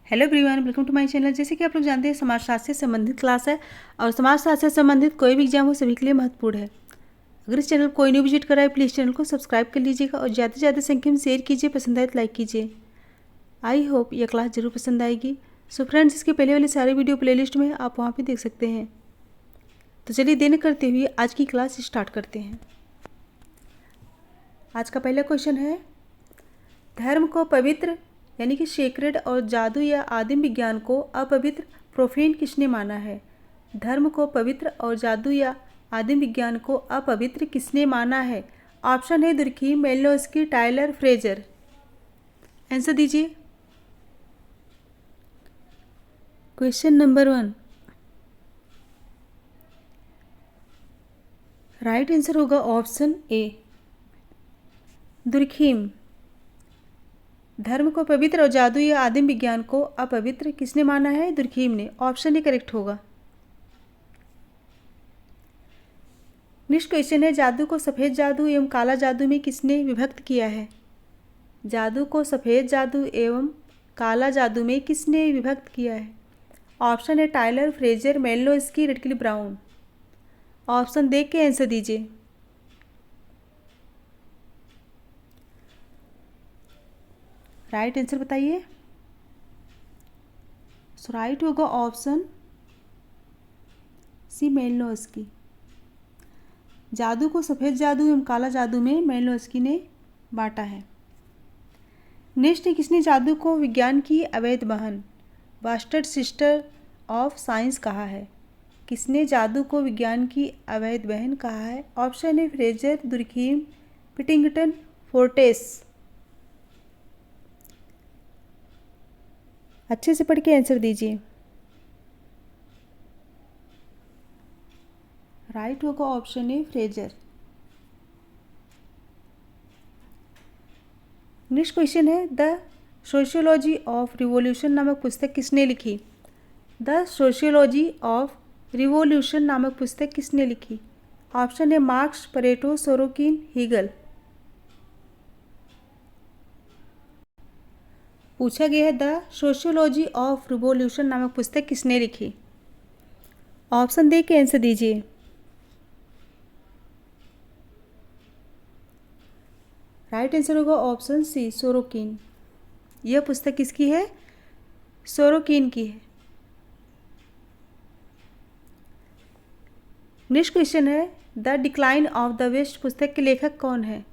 Hello everyone, welcome to my channel. जैसे कि आप लोग जानते हैं, समाजशास्त्र से संबंधित क्लास है और समाजशास्त्र से संबंधित कोई भी एग्जाम हो सभी के लिए महत्वपूर्ण है। अगर इस चैनल को कोई नहीं विजिट करा है, प्लीज़ चैनल को सब्सक्राइब कर लीजिएगा और ज़्यादा से ज़्यादा संख्या में शेयर कीजिए, पसंद आए तो लाइक कीजिए। आई होप यह क्लास जरूर पसंद आएगी। सो फ्रेंड्स, इसके पहले वाले सारे वीडियो प्लेलिस्ट में आप वहाँ पर देख सकते हैं। तो चलिए देर न करते हुए आज की क्लास स्टार्ट करते हैं। आज का पहला क्वेश्चन है, धर्म को पवित्र यानी कि सेक्रेड और जादू या आदिम विज्ञान को अपवित्र प्रोफेन किसने माना है? धर्म को पवित्र और जादू या आदिम विज्ञान को अपवित्र किसने माना है? ऑप्शन है दुर्खीम, मेलिनोव्स्की, टायलर, फ्रेजर। आंसर दीजिए। क्वेश्चन नंबर 1, राइट आंसर होगा ऑप्शन ए, दुर्खीम। धर्म को पवित्र और जादू या आदिम विज्ञान को अपवित्र किसने माना है? दुर्खीम ने। ऑप्शन ए करेक्ट होगा। नेक्स्ट क्वेश्चन है, जादू को सफ़ेद जादू एवं काला जादू में किसने विभक्त किया है? जादू को सफ़ेद जादू एवं काला जादू में किसने विभक्त किया है? ऑप्शन है Tylor, Frazer, Malinowski, Radcliffe Brown. Option देख के आंसर दीजिए। राइट आंसर बताइए। सो राइट होगा ऑप्शन सी, मेलिनोव्स्की। जादू को सफ़ेद जादू एवं काला जादू में मेलिनोव्स्की ने बांटा है। नेक्स्ट है, किसने जादू को विज्ञान की अवैध बहन, बास्टर्ड सिस्टर ऑफ साइंस कहा है? किसने जादू को विज्ञान की अवैध बहन कहा है? ऑप्शन है फ्रेजर, दुर्खीम, पिटिंगटन, फोर्टेस। अच्छे से पढ़ के आंसर दीजिए। राइट होगा ऑप्शन है फ्रेजर। नेक्स्ट क्वेश्चन है, द सोशियोलॉजी ऑफ रिवॉल्यूशन नामक पुस्तक किसने लिखी? द सोशियोलॉजी ऑफ रिवॉल्यूशन नामक पुस्तक किसने लिखी? ऑप्शन है मार्क्स, परेटो, सोरोकिन, हीगल। पूछा गया है, द सोशियोलॉजी ऑफ रिवॉल्यूशन नामक पुस्तक किसने लिखी? ऑप्शन दे के आंसर दीजिए। राइट आंसर होगा ऑप्शन सी, सोरोकिन। यह पुस्तक किसकी है? सोरोकिन की है। नेक्स्ट क्वेश्चन है, the decline of the West पुस्तक के लेखक कौन है?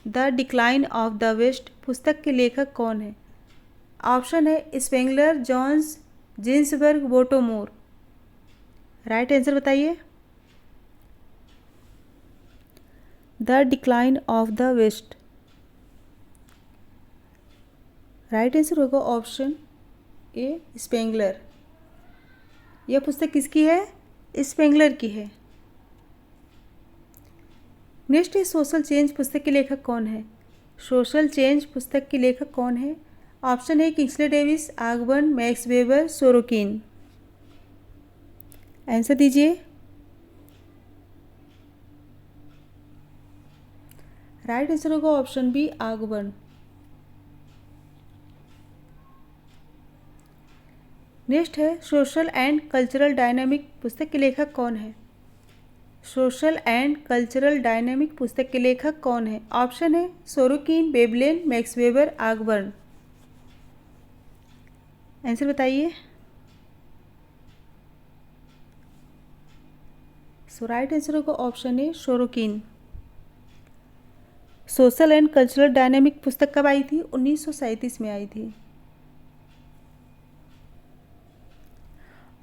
The decline of the West पुस्तक के लेखक कौन है? ऑप्शन है Spengler, Jones, Ginsberg, Bottomore. Right answer बताइए। The decline of the West. Right answer होगा ऑप्शन ए, स्पेंगलर। यह पुस्तक किसकी है? स्पेंगलर की है। नेक्स्ट है, सोशल चेंज पुस्तक के लेखक कौन है? सोशल चेंज पुस्तक के लेखक कौन है? ऑप्शन है Kingsley Davis, Ogburn, Max Weber, Sorokin. Answer दीजिए। राइट आंसर होगा ऑप्शन बी, आगबर्न। नेक्स्ट है, सोशल एंड कल्चरल डायनामिक पुस्तक के लेखक कौन है? सोशल एंड कल्चरल डायनामिक पुस्तक के लेखक कौन है? ऑप्शन है Sorokin, Veblen, Max Weber, Ogburn. Answer बताइए। सो राइट आंसर होगा option A, Sorokin. Social and cultural dynamic पुस्तक कब आई थी? 1937 में आई थी।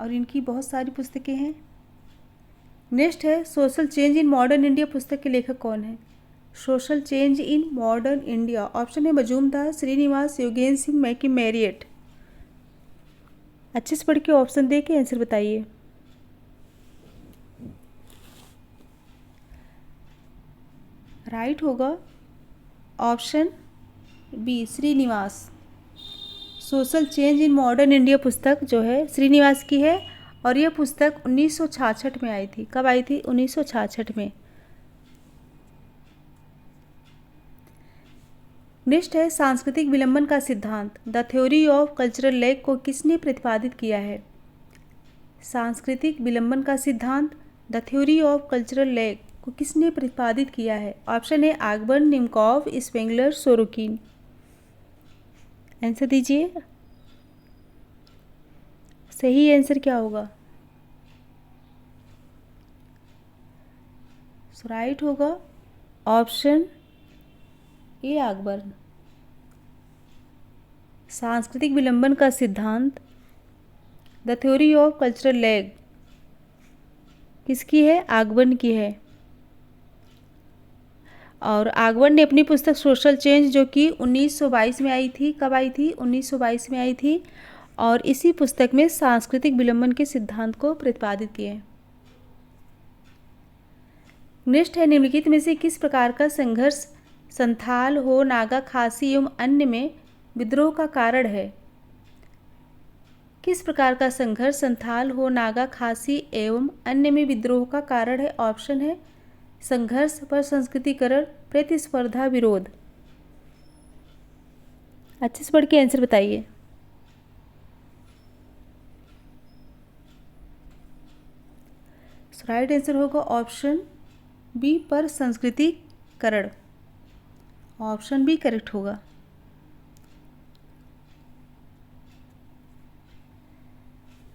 और इनकी बहुत सारी पुस्तकें हैं। नेक्स्ट है, social change in modern India पुस्तक के लेखक कौन है? Social change in modern India. Option है मजूमदार, श्रीनिवास, योगेंद्र सिंह, मैकी मैरियट। अच्छे से पढ़ के ऑप्शन दे के आंसर बताइए। राइट होगा option B, Srinivas. Social change in modern India पुस्तक जो है श्रीनिवास की है और यह पुस्तक 1966 में आई थी। कब आई थी? 1966 में। नेक्स्ट है सांस्कृतिक विलंबन का सिद्धांत, the theory of cultural lag को किसने प्रतिपादित किया है? सांस्कृतिक विलंबन का सिद्धांत, the theory of cultural lag को किसने प्रतिपादित किया है? ऑप्शन है आगबर्न, निमकॉव, स्पेंगलर, सोरोकिन। आंसर दीजिए, सही आंसर क्या होगा? राइट होगा ऑप्शन ए आगबर्न। सांस्कृतिक विलंबन का सिद्धांत, the theory of cultural lag किसकी है? आगबर्न की है। और आगबर्न ने अपनी पुस्तक सोशल चेंज, जो कि 1922 में आई थी, कब आई थी? 1922 में आई थी। और इसी पुस्तक में सांस्कृतिक विलंबन के सिद्धांत को प्रतिपादित किए हैं। नेक्स्ट है निम्नलिखित में से किस प्रकार का संघर्ष संथाल, हो, नागा, खासी एवं अन्य में विद्रोह का कारण है? किस प्रकार का संघर्ष संथाल, हो, नागा, खासी एवं अन्य में विद्रोह का कारण है? ऑप्शन है संघर्ष, पर संस्कृतिकरण, प्रतिस्पर्धा, विरोध। अच्छे से पढ़ के आंसर बताइए। राइट आंसर होगा ऑप्शन बी, पर संस्कृतिकरण। ऑप्शन बी करेक्ट होगा।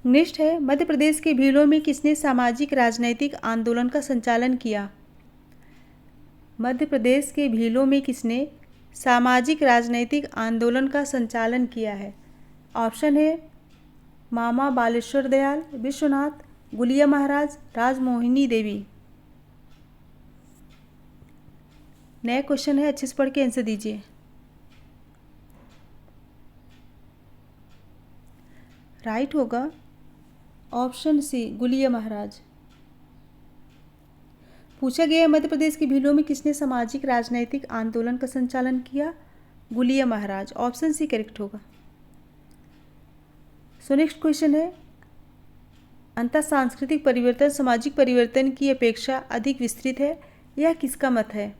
नेक्स्ट है मध्य प्रदेश के भीलों में किसने सामाजिक राजनैतिक आंदोलन का संचालन किया? मध्य प्रदेश के भीलों में किसने सामाजिक राजनैतिक आंदोलन का संचालन किया है? ऑप्शन है मामा बालेश्वर दयाल, विश्वनाथ, गुलिया महाराज, राजमोहिनी देवी। नया क्वेश्चन है, अच्छे से पढ़ के आंसर दीजिए। राइट होगा ऑप्शन सी, गुलिया महाराज। पूछा गया है मध्य प्रदेश के भीलों में किसने सामाजिक राजनैतिक आंदोलन का संचालन किया? गुलिया महाराज। ऑप्शन सी करेक्ट होगा। सो नेक्स्ट क्वेश्चन है अंतः सांस्कृतिक परिवर्तन सामाजिक परिवर्तन की अपेक्षा अधिक विस्तृत है, यह किसका मत है?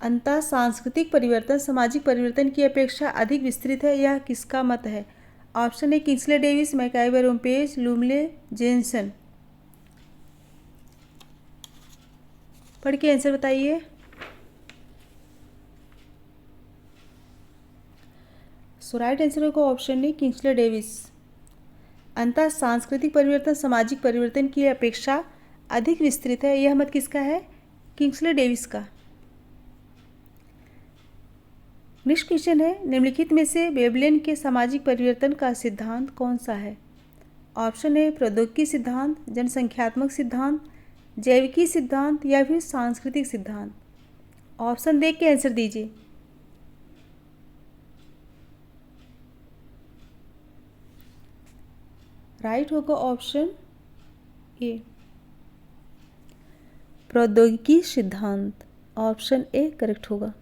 अंतः सांस्कृतिक परिवर्तन सामाजिक परिवर्तन की अपेक्षा अधिक विस्तृत है, यह किसका मत है? ऑप्शन है किंग्सले डेविस, मैकाइवर ओम्पेज, लूमले, जेनसन। पढ़ के आंसर बताइए। सो राइट आंसर होगा ऑप्शन है किंग्सले डेविस। अंतः सांस्कृतिक परिवर्तन सामाजिक परिवर्तन की अपेक्षा अधिक विस्तृत है, यह मत किसका है? किंग्सले डेविस का। नेक्स्ट क्वेश्चन है निम्नलिखित में से वेबलेन के सामाजिक परिवर्तन का सिद्धांत कौन सा है? ऑप्शन है प्रौद्योगिकी सिद्धांत, जनसंख्यात्मक सिद्धांत, जैविकी सिद्धांत या फिर सांस्कृतिक सिद्धांत। ऑप्शन देख के आंसर दीजिए। राइट होगा ऑप्शन ए, प्रौद्योगिकी सिद्धांत। ऑप्शन ए करेक्ट होगा।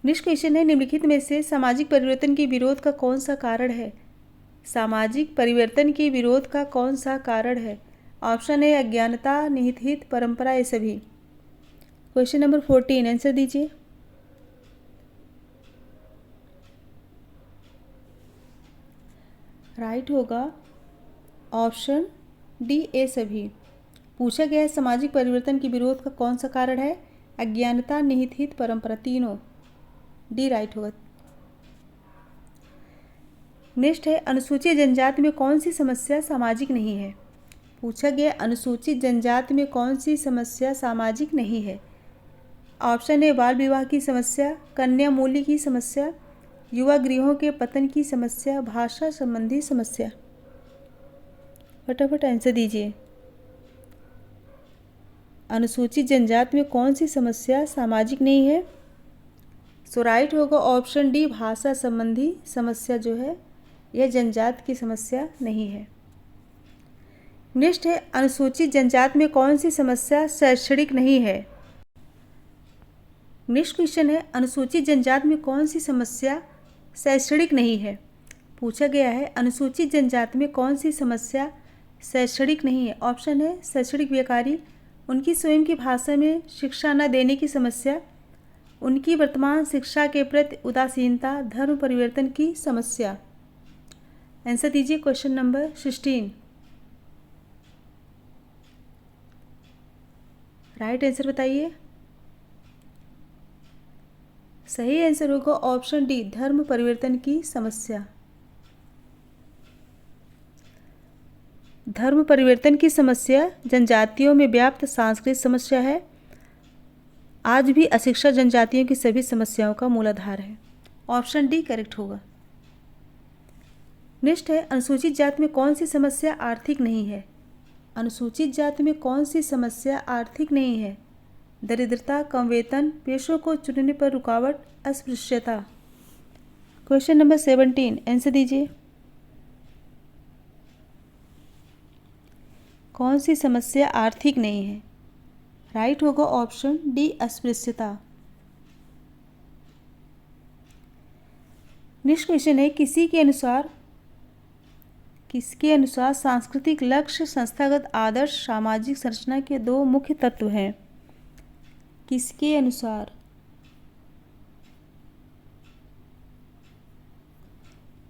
नेक्स्ट क्वेश्चन है निम्नलिखित में से सामाजिक परिवर्तन के विरोध का कौन सा कारण है? सामाजिक परिवर्तन के विरोध का कौन सा कारण है? ऑप्शन है अज्ञानता, निहित, परंपरा, ये सभी। क्वेश्चन नंबर 14 आंसर दीजिए। राइट होगा ऑप्शन डी, ए सभी। पूछा गया है सामाजिक परिवर्तन के विरोध का कौन सा कारण है? अज्ञानता, निहित, परंपरा, तीनों। डी राइट होगा। नेक्स्ट है अनुसूचित जनजाति में कौन सी समस्या सामाजिक नहीं है? पूछा गया अनुसूचित जनजाति में कौन सी समस्या सामाजिक नहीं है? ऑप्शन है बाल विवाह की समस्या, कन्या मूल्य की समस्या, युवा गृहों के पतन की समस्या, भाषा संबंधी समस्या। फटाफट आंसर दीजिए। अनुसूचित जनजाति में कौन सी समस्या सामाजिक नहीं है? सो राइट होगा ऑप्शन डी, भाषा संबंधी समस्या जो है यह जनजाति की समस्या नहीं है। नेक्स्ट है अनुसूचित जनजाति में कौन सी समस्या शैक्षणिक नहीं है? नेक्स्ट क्वेश्चन है अनुसूचित जनजाति में कौन सी समस्या शैक्षणिक नहीं है? पूछा गया है अनुसूचित जनजाति में कौन सी समस्या शैक्षणिक नहीं है? ऑप्शन है शैक्षणिक बेकारी, उनकी स्वयं की भाषा में शिक्षा न देने की समस्या, उनकी वर्तमान शिक्षा के प्रति उदासीनता, धर्म परिवर्तन की समस्या। आंसर दीजिए क्वेश्चन नंबर 16। राइट आंसर बताइए। सही आंसर होगा ऑप्शन डी, धर्म परिवर्तन की समस्या। धर्म परिवर्तन की समस्या जनजातियों में व्याप्त सांस्कृतिक समस्या है। आज भी अशिक्षा जनजातियों की सभी समस्याओं का मूलाधार है। ऑप्शन डी करेक्ट होगा। नेक्स्ट है, अनुसूचित जाति में कौन सी समस्या आर्थिक नहीं है? अनुसूचित जाति में कौन सी समस्या आर्थिक नहीं है? दरिद्रता, कम वेतन, पेशों को चुनने पर रुकावट, अस्पृश्यता। क्वेश्चन नंबर 17 आंसर दीजिए। कौन सी समस्या आर्थिक नहीं है? राइट होगा ऑप्शन डी, अस्पृश्यता। नेक्स्ट क्वेश्चन है, किसके अनुसार सांस्कृतिक लक्ष्य, संस्थागत आदर्श, सामाजिक संरचना के दो मुख्य तत्व हैं? किसके अनुसार?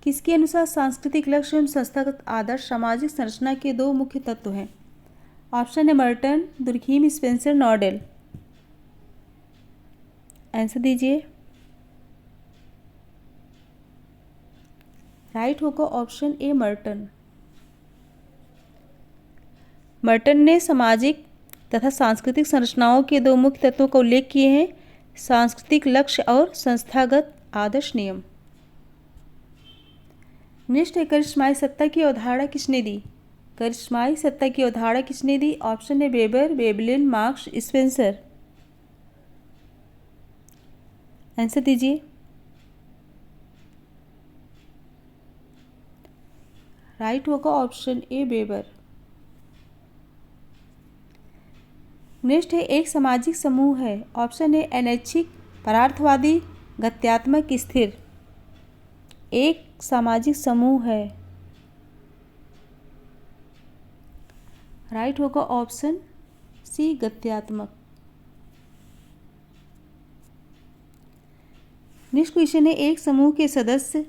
किसके अनुसार सांस्कृतिक लक्ष्य एवं संस्थागत आदर्श, सामाजिक संरचना के दो मुख्य तत्व हैं? ऑप्शन है मर्टन, दुर्खीम, स्पेंसर, नॉर्डेल। आंसर दीजिए। राइट होगा ऑप्शन ए, मर्टन। मर्टन ने सामाजिक तथा सांस्कृतिक संरचनाओं के दो मुख्य तत्वों का उल्लेख किए हैं, सांस्कृतिक लक्ष्य और संस्थागत आदर्श नियम। नेक्स्ट है, करिश्माई सत्ता की अवधारणा किसने दी? करिश्माई सत्ता की अवधारणा किसने दी? ऑप्शन है weber, Veblen, marks, Spencer. Answer दीजिए। राइट होगा ऑप्शन ए, वेबर। नेक्स्ट है, एक सामाजिक समूह है। ऑप्शन है अनैच्छिक, परार्थवादी, गत्यात्मक, स्थिर। एक सामाजिक समूह है। राइट होगा ऑप्शन सी, गत्यात्मक। नेक्स्ट क्वेश्चन है, एक समूह के सदस्य।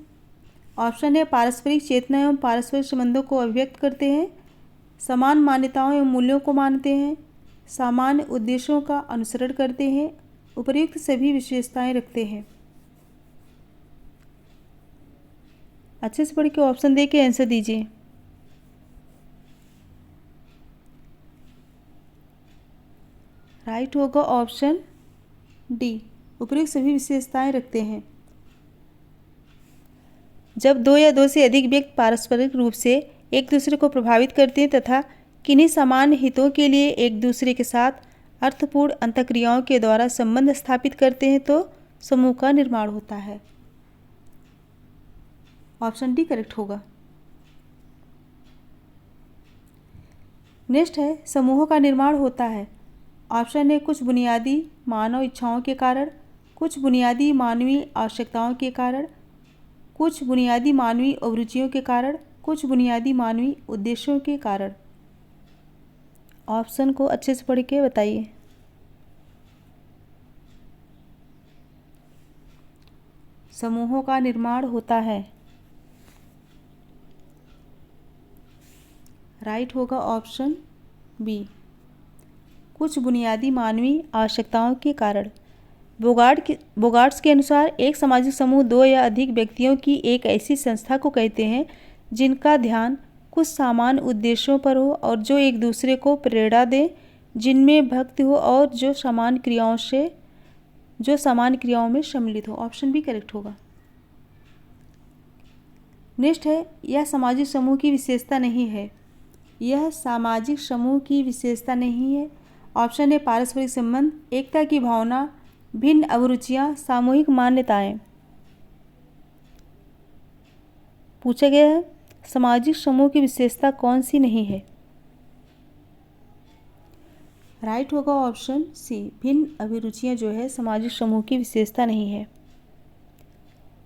ऑप्शन है पारस्परिक चेतना एवं पारस्परिक संबंधों को अभिव्यक्त करते हैं, समान मान्यताओं एवं मूल्यों को मानते हैं, सामान्य उद्देश्यों का अनुसरण करते हैं, उपर्युक्त सभी विशेषताएं रखते हैं। अच्छे से पढ़ के ऑप्शन दे के आंसर दीजिए। राइट होगा ऑप्शन डी, उपर्युक्त सभी विशेषताएं रखते हैं। जब दो या दो से अधिक व्यक्ति पारस्परिक रूप से एक दूसरे को प्रभावित करते हैं तथा किन्हीं सामान्य हितों के लिए एक दूसरे के साथ अर्थपूर्ण अंतःक्रियाओं के द्वारा संबंध स्थापित करते हैं तो समूह का निर्माण होता है। ऑप्शन डी करेक्ट होगा। नेक्स्ट है, समूहों का निर्माण होता है। ऑप्शन है कुछ बुनियादी मानव इच्छाओं के कारण, कुछ बुनियादी मानवीय आवश्यकताओं के कारण, कुछ बुनियादी मानवीय अभिरुचियों के कारण, कुछ बुनियादी मानवीय उद्देश्यों के कारण। ऑप्शन को अच्छे से पढ़ के बताइए। समूहों का निर्माण होता है। राइट होगा ऑप्शन बी, कुछ बुनियादी मानवीय आवश्यकताओं के कारण। बोगार्ट्स के अनुसार एक सामाजिक समूह दो या अधिक व्यक्तियों की एक ऐसी संस्था को कहते हैं जिनका ध्यान कुछ सामान्य उद्देश्यों पर हो और जो एक दूसरे को प्रेरणा दें, जिनमें भक्ति हो और जो सामान्य क्रियाओं में सम्मिलित हो। ऑप्शन बी करेक्ट होगा। नेक्स्ट है, यह सामाजिक समूह की विशेषता नहीं है। यह सामाजिक समूह की विशेषता नहीं है। ऑप्शन है पारस्परिक संबंध, एकता की भावना, भिन्न अभिरुचियां, सामूहिक मान्यताएं। पूछा गया है सामाजिक समूह की विशेषता कौन सी नहीं है? राइट होगा ऑप्शन सी, भिन्न अभिरुचियां जो है सामाजिक समूह की विशेषता नहीं है।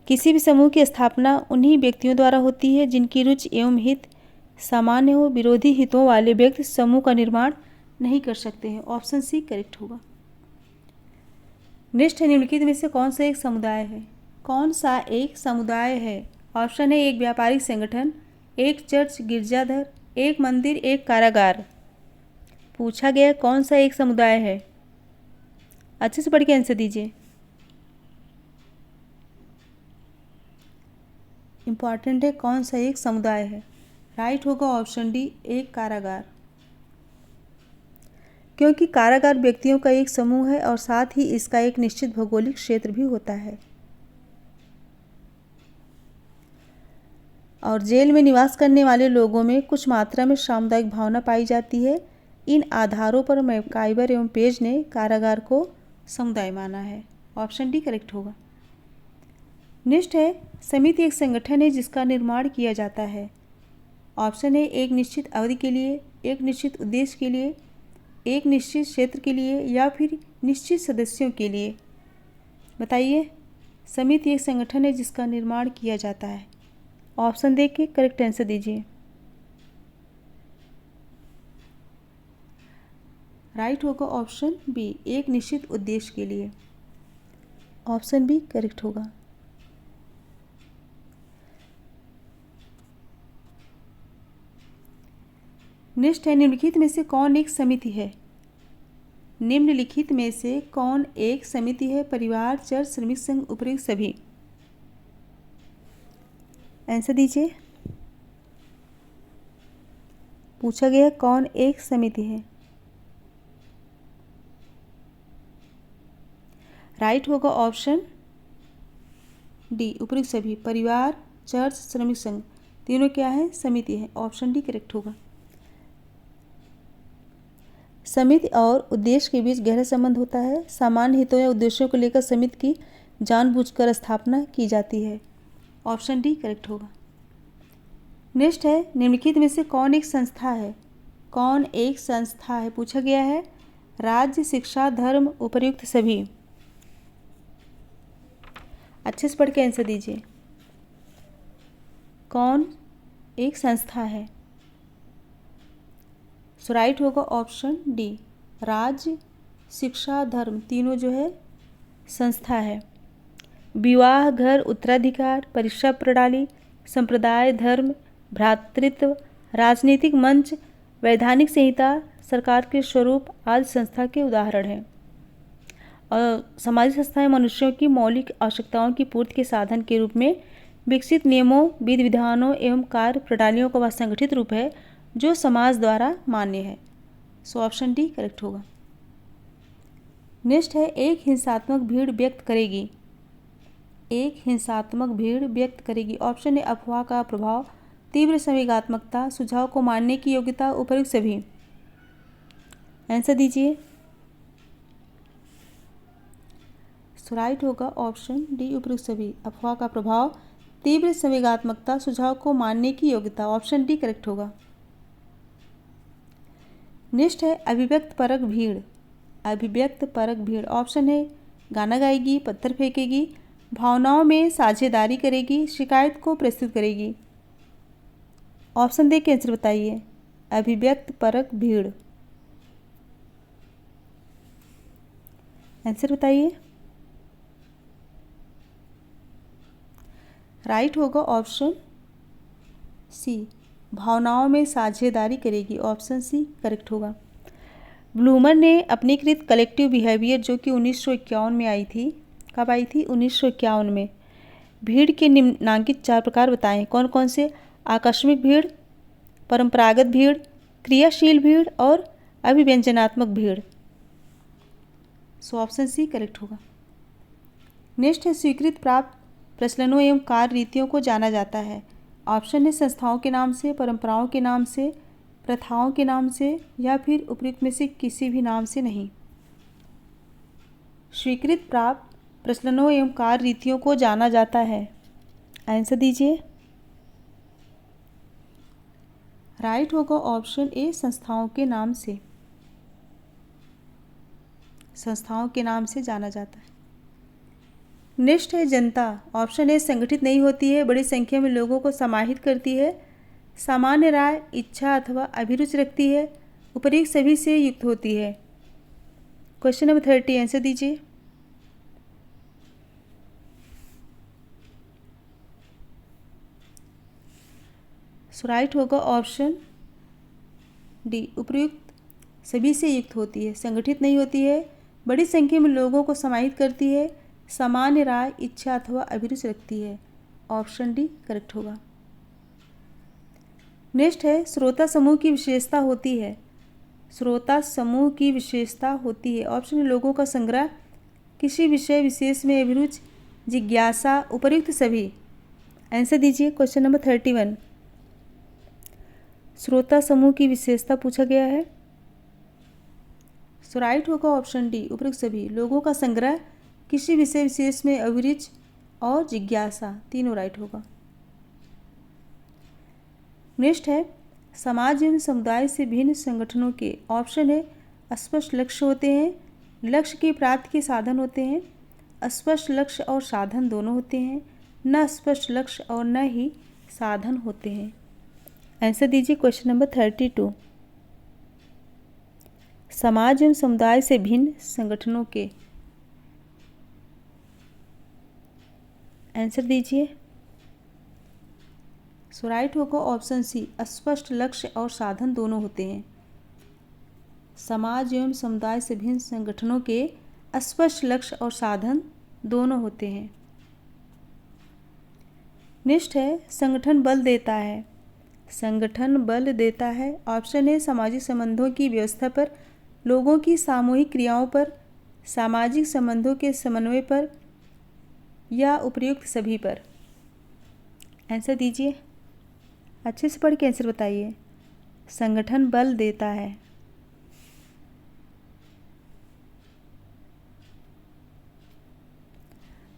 किसी भी समूह की स्थापना उन्हीं व्यक्तियों द्वारा होती है जिनकी रुचि एवं हित सामान्य हो। विरोधी हितों वाले व्यक्ति समूह का निर्माण नहीं कर सकते हैं। ऑप्शन सी करेक्ट होगा। नेक्स्ट है, निम्नलिखित में से कौन सा एक समुदाय है? कौन सा एक समुदाय है? ऑप्शन है एक व्यापारिक संगठन, एक चर्च गिरजाघर, एक मंदिर, एक कारागार। पूछा गया कौन सा एक समुदाय है? अच्छे से पढ़ के आंसर दीजिए, इम्पॉर्टेंट है। कौन सा एक समुदाय है? राइट होगा ऑप्शन डी, एक कारागार। क्योंकि कारागार व्यक्तियों का एक समूह है और साथ ही इसका एक निश्चित भौगोलिक क्षेत्र भी होता है। और जेल में निवास करने वाले लोगों में कुछ मात्रा में सामुदायिक भावना पाई जाती है। इन आधारों पर मैकाइवर एवं पेज ने कारागार को समुदाय माना है। ऑप्शन डी करेक्ट होगा। नेक्स्ट है, समिति एक संगठन है जिसका निर्माण किया जाता है। ऑप्शन है एक निश्चित अवधि के लिए, एक निश्चित उद्देश्य के लिए, एक निश्चित क्षेत्र के लिए या फिर निश्चित सदस्यों के लिए। बताइए, समिति एक संगठन है जिसका निर्माण किया जाता है। ऑप्शन देख के करेक्ट आंसर दीजिए। राइट होगा ऑप्शन बी, एक निश्चित उद्देश्य के लिए। ऑप्शन बी करेक्ट होगा। नेक्स्ट है, निम्नलिखित में से कौन एक समिति है? निम्नलिखित में से कौन एक समिति है? परिवार, चर्च, श्रमिक संघ, उपयुक्त सभी। आंसर दीजिए। पूछा गया कौन एक समिति है? राइट होगा ऑप्शन डी, उपयुक्त सभी। परिवार, चर्च, श्रमिक संघ तीनों क्या है? समिति है। ऑप्शन डी करेक्ट होगा। समिति और उद्देश्य के बीच गहरा संबंध होता है। सामान्य हितों या उद्देश्यों को लेकर समिति की जानबूझकर स्थापना की जाती है। ऑप्शन डी करेक्ट होगा। नेक्स्ट है, निम्नलिखित में से कौन एक संस्था है? कौन एक संस्था है? पूछा गया है राज्य, शिक्षा, धर्म, उपर्युक्त सभी। अच्छे से पढ़ के आंसर दीजिए, कौन एक संस्था है? सो राइट होगा ऑप्शन डी, राज्य, शिक्षा, धर्म तीनों जो है संस्था है। विवाह, घर, उत्तराधिकार, परीक्षा प्रणाली, संप्रदाय, धर्म, भ्रातृत्व, राजनीतिक मंच, वैधानिक संहिता, सरकार के स्वरूप आदि संस्था के उदाहरण हैं। और सामाजिक संस्थाएं मनुष्यों की मौलिक आवश्यकताओं की पूर्ति के साधन के रूप में विकसित नियमों, विधि विधानों एवं कार्य प्रणालियों का वह संगठित रूप है जो समाज द्वारा मान्य है। सो ऑप्शन डी करेक्ट होगा। नेक्स्ट है, एक हिंसात्मक भीड़ व्यक्त करेगी। एक हिंसात्मक भीड़ व्यक्त करेगी। ऑप्शन है अफवाह का प्रभाव, तीव्र संवेगात्मकता, सुझाव को मानने की योग्यता, उपयुक्त सभी। आंसर दीजिए। सो राइट होगा ऑप्शन डी, उपयुक्त सभी। अफवाह का प्रभाव, तीव्र संवेगात्मकता, सुझाव को मानने की योग्यता। ऑप्शन डी करेक्ट होगा। नेक्स्ट है, अभिव्यक्त परक भीड़। अभिव्यक्त परक भीड़। ऑप्शन है गाना गाएगी, पत्थर फेंकेगी, भावनाओं में साझेदारी करेगी, शिकायत को प्रस्तुत करेगी। ऑप्शन दे के आंसर बताइए। अभिव्यक्त परक भीड़। आंसर बताइए। राइट होगा ऑप्शन सी, भावनाओं में साझेदारी करेगी। ऑप्शन सी करेक्ट होगा। ब्लूमर ने अपनी कृत कलेक्टिव बिहेवियर जो कि 1951 में आई थी। कब आई थी? 1951 में। भीड़ के निम्नांकित 4 प्रकार बताएं। कौन कौन से? आकस्मिक भीड़, परंपरागत भीड़, क्रियाशील भीड़ और अभिव्यंजनात्मक भीड़। सो ऑप्शन सी करेक्ट होगा। नेक्स्ट है, स्वीकृत प्राप्त प्रचलनों एवं कार्य रीतियों को जाना जाता है। ऑप्शन है संस्थाओं के नाम से, परंपराओं के नाम से, प्रथाओं के नाम से या फिर उपयुक्त में से किसी भी नाम से नहीं। स्वीकृत प्राप्त प्रचलनों एवं कार्य रीतियों को जाना जाता है। आंसर दीजिए। राइट होगा ऑप्शन ए, संस्थाओं के नाम से। संस्थाओं के नाम से जाना जाता है। नेक्स्ट है जनता। ऑप्शन ए, संगठित नहीं होती है, बड़ी संख्या में लोगों को समाहित करती है, सामान्य राय, इच्छा अथवा अभिरुचि रखती है, उपर्युक्त सभी से युक्त होती है। क्वेश्चन नंबर 30 आंसर दीजिए। सो राइट होगा ऑप्शन डी, उपर्युक्त सभी से युक्त होती है, संगठित नहीं होती है, बड़ी संख्या में लोगों को समाहित करती है, सामान्य राय, इच्छा अथवा अभिरुचि रखती है। ऑप्शन डी करेक्ट होगा। नेक्स्ट है श्रोता समूह की विशेषता होती है। श्रोता समूह की विशेषता होती है। ऑप्शन लोगों का संग्रह, किसी विषय विशेष में अभिरुचि, जिज्ञासा, उपर्युक्त सभी। आंसर दीजिए क्वेश्चन नंबर 31। श्रोता समूह की विशेषता पूछा गया है। सो राइट होगा ऑप्शन डी, उपर्युक्त सभी, लोगों का संग्रह, किसी विषय विशेष में अभिरुचि और जिज्ञासा, तीनों राइट होगा। नेक्स्ट है समाज एवं समुदाय से भिन्न संगठनों के। ऑप्शन है स्पष्ट लक्ष्य होते हैं, लक्ष्य की प्राप्ति के साधन होते हैं, स्पष्ट लक्ष्य और साधन दोनों होते हैं, न स्पष्ट लक्ष्य और न ही साधन होते हैं। आंसर दीजिए क्वेश्चन नंबर 32। समाज एवं समुदाय से भिन्न संगठनों के। आंसर दीजिए। सो राइट होगा ऑप्शन सी, स्पष्ट लक्ष्य और साधन दोनों होते हैं। समाज एवं समुदाय से भिन्न संगठनों के स्पष्ट लक्ष्य और साधन दोनों होते हैं। नेक्स्ट है संगठन बल देता है। संगठन बल देता है। ऑप्शन है सामाजिक संबंधों की व्यवस्था पर, लोगों की सामूहिक क्रियाओं पर, सामाजिक संबंधों के समन्वय पर या उपर्युक्त सभी पर। आंसर दीजिए, अच्छे से पढ़ के आंसर बताइए। संगठन बल देता है।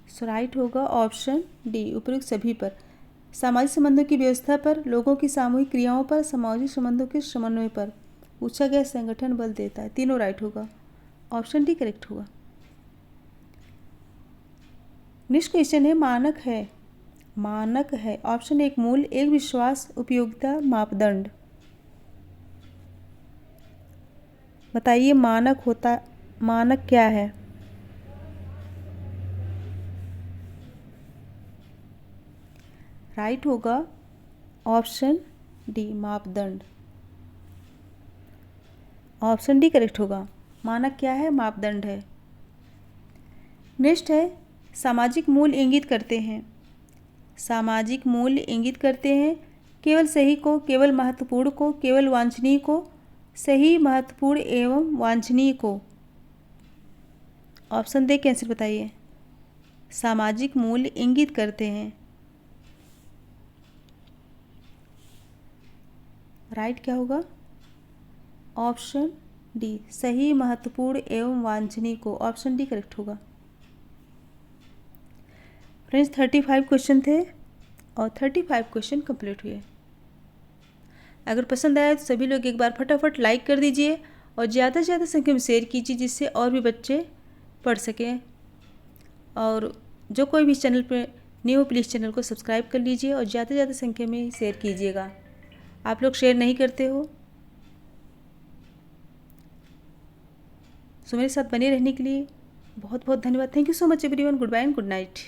सो राइट होगा ऑप्शन डी, उपर्युक्त सभी पर, सामाजिक संबंधों की व्यवस्था पर, लोगों की सामूहिक क्रियाओं पर, सामाजिक संबंधों के समन्वय पर पूछा गया संगठन बल देता है, तीनों राइट होगा। ऑप्शन डी करेक्ट होगा। नेक्स्ट क्वेश्चन है मानक है। मानक है। ऑप्शन एक मूल, एक विश्वास, उपयोगिता, मापदंड। बताइए मानक क्या है। राइट होगा ऑप्शन डी, मापदंड। ऑप्शन डी करेक्ट होगा। मानक क्या है, मापदंड है। नेक्स्ट है सामाजिक मूल्य इंगित करते हैं। सामाजिक मूल्य इंगित करते हैं केवल सही को, केवल महत्वपूर्ण को, केवल वांछनीय को, सही, महत्वपूर्ण एवं वांछनीय को। ऑप्शन दे के आंसर बताइए। सामाजिक मूल्य इंगित करते हैं। राइट क्या होगा? ऑप्शन डी, सही, महत्वपूर्ण एवं वांछनीय को। ऑप्शन डी करेक्ट होगा। फ्रेंड्स 35 क्वेश्चन थे और 35 क्वेश्चन कंप्लीट हुए। अगर पसंद आया तो सभी लोग एक बार फटाफट लाइक कर दीजिए और ज़्यादा से ज़्यादा संख्या में शेयर कीजिए, जिससे और भी बच्चे पढ़ सकें। और जो कोई भी चैनल पे न्यू, प्लीज़ चैनल को सब्सक्राइब कर लीजिए और ज़्यादा से ज़्यादा संख्या में शेयर कीजिएगा। आप लोग शेयर नहीं करते हो, सो मेरे साथ बने रहने के लिए बहुत बहुत धन्यवाद। Thank you so much everyone. Good bye and good night.